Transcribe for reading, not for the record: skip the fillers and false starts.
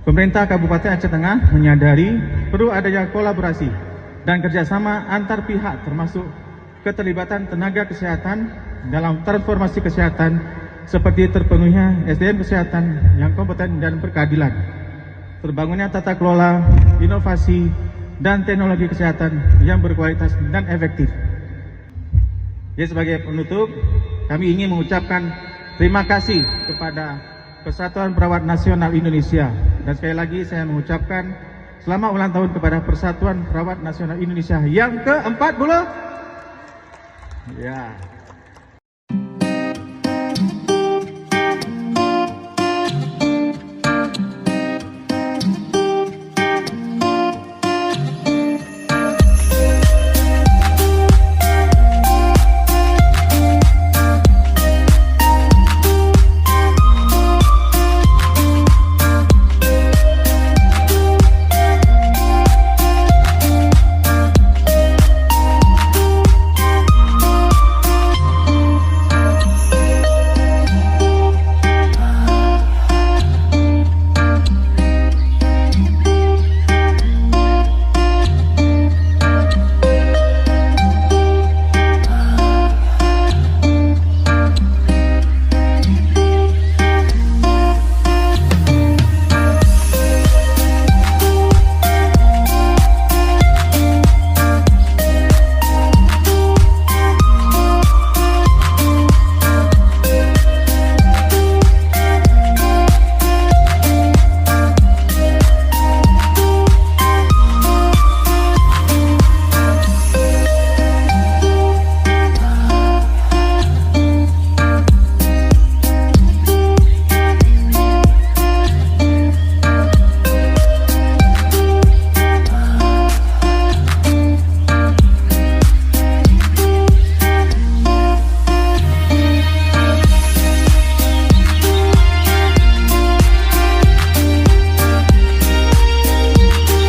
Pemerintah Kabupaten Aceh Tengah menyadari perlu adanya kolaborasi dan kerjasama antar pihak termasuk keterlibatan tenaga kesehatan dalam transformasi kesehatan seperti terpenuhinya SDM kesehatan yang kompeten dan berkeadilan, terbangunnya tata kelola, inovasi, dan teknologi kesehatan yang berkualitas dan efektif. Jadi sebagai penutup, kami ingin mengucapkan terima kasih kepada Persatuan Perawat Nasional Indonesia, dan sekali lagi saya mengucapkan selamat ulang tahun kepada Persatuan Perawat Nasional Indonesia yang ke-40. Ya.